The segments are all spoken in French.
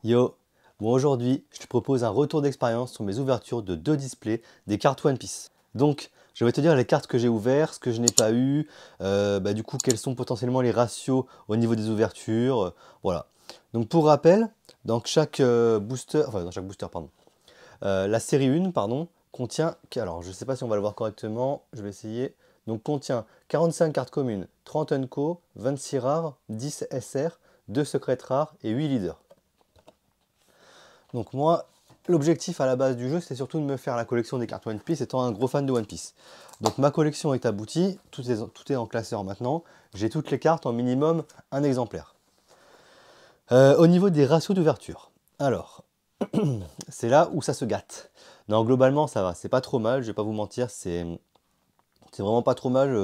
Yo, bon aujourd'hui je te propose un retour d'expérience sur mes ouvertures de deux displays des cartes One Piece. Donc je vais te dire les cartes que j'ai ouvertes, ce que je n'ai pas eu, du coup quels sont potentiellement les ratios au niveau des ouvertures, voilà. Donc pour rappel, dans chaque booster pardon, la série 1 pardon, contient, alors je ne sais pas si on va le voir correctement, je vais essayer, donc contient 45 cartes communes, 30 Unco, 26 rares, 10 SR, 2 secrètes rares et 8 leaders. Donc moi, l'objectif à la base du jeu, c'est surtout de me faire la collection des cartes One Piece, étant un gros fan de One Piece. Donc ma collection est aboutie, tout est en classeur maintenant, j'ai toutes les cartes en minimum un exemplaire. Au niveau des ratios d'ouverture, alors, c'est là où ça se gâte. Non, globalement ça va, c'est pas trop mal, je vais pas vous mentir, c'est vraiment pas trop mal.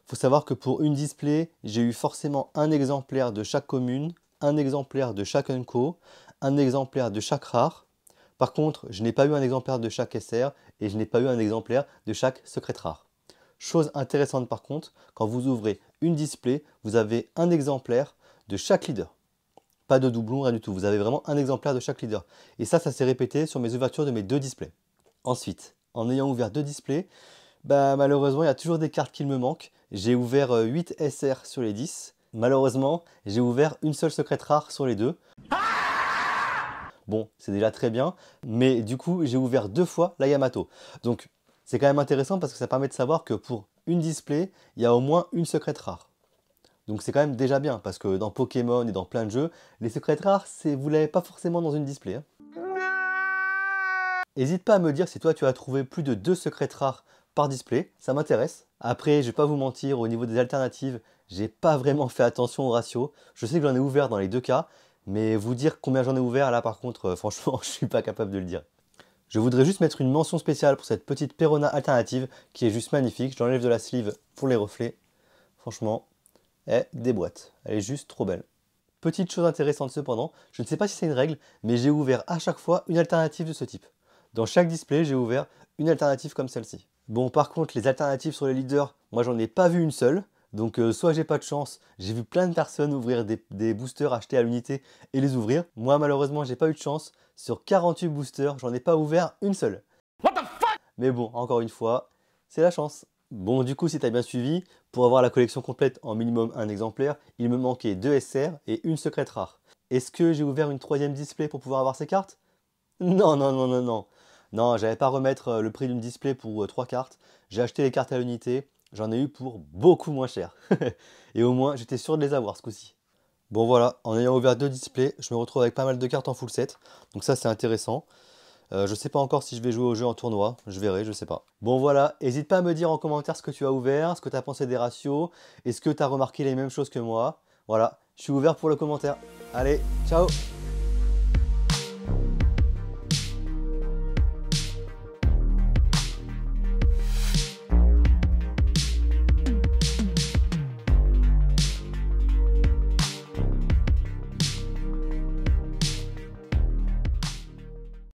Faut savoir que pour une display, j'ai eu forcément un exemplaire de chaque commune, un exemplaire de chaque Unco, un exemplaire de chaque rare. Par contre, je n'ai pas eu un exemplaire de chaque SR et je n'ai pas eu un exemplaire de chaque secret rare. Chose intéressante par contre, quand vous ouvrez une display, vous avez un exemplaire de chaque leader. Pas de doublon, rien du tout. Vous avez vraiment un exemplaire de chaque leader. Et ça s'est répété sur mes ouvertures de mes deux displays. Ensuite, en ayant ouvert deux displays, malheureusement, il y a toujours des cartes qui me manquent. J'ai ouvert 8 SR sur les 10. Malheureusement, j'ai ouvert une seule secrète rare sur les deux. Bon, c'est déjà très bien, mais du coup, j'ai ouvert deux fois la Yamato. Donc, c'est quand même intéressant parce que ça permet de savoir que pour une display, il y a au moins une secrète rare. Donc c'est quand même déjà bien, parce que dans Pokémon et dans plein de jeux, les secrètes rares, vous l'avez pas forcément dans une display, hein. N'hésite pas à me dire si toi tu as trouvé plus de 2 secrètes rares par display, ça m'intéresse. Après, je vais pas vous mentir, au niveau des alternatives, j'ai pas vraiment fait attention au ratio. Je sais que j'en ai ouvert dans les deux cas, mais vous dire combien j'en ai ouvert, là par contre, franchement, je suis pas capable de le dire. Je voudrais juste mettre une mention spéciale pour cette petite Perona alternative qui est juste magnifique. J'enlève de la sleeve pour les reflets. Franchement, elle déboîte. Elle est juste trop belle. Petite chose intéressante cependant, je ne sais pas si c'est une règle, mais j'ai ouvert à chaque fois une alternative de ce type. Dans chaque display, j'ai ouvert une alternative comme celle-ci. Bon, par contre, les alternatives sur les leaders, moi j'en ai pas vu une seule. Donc soit j'ai pas de chance, j'ai vu plein de personnes ouvrir des boosters achetés à l'unité et les ouvrir. Moi malheureusement j'ai pas eu de chance. Sur 48 boosters, j'en ai pas ouvert une seule. Mais bon, encore une fois, c'est la chance. Bon, du coup, si tu as bien suivi, pour avoir la collection complète en minimum un exemplaire, il me manquait 2 SR et une secrète rare. Est-ce que j'ai ouvert une troisième display pour pouvoir avoir ces cartes? Non, non, non, non, non. Non, j'avais pas à remettre le prix d'une display pour 3 cartes. J'ai acheté les cartes à l'unité, j'en ai eu pour beaucoup moins cher. Et au moins, j'étais sûr de les avoir ce coup-ci. Bon voilà, en ayant ouvert deux displays, je me retrouve avec pas mal de cartes en full set. Donc ça, c'est intéressant. Je sais pas encore si je vais jouer au jeu en tournoi, je verrai, je sais pas. Bon voilà, n'hésite pas à me dire en commentaire ce que tu as ouvert, ce que tu as pensé des ratios, est-ce que tu as remarqué les mêmes choses que moi. Voilà, je suis ouvert pour le commentaire. Allez, ciao!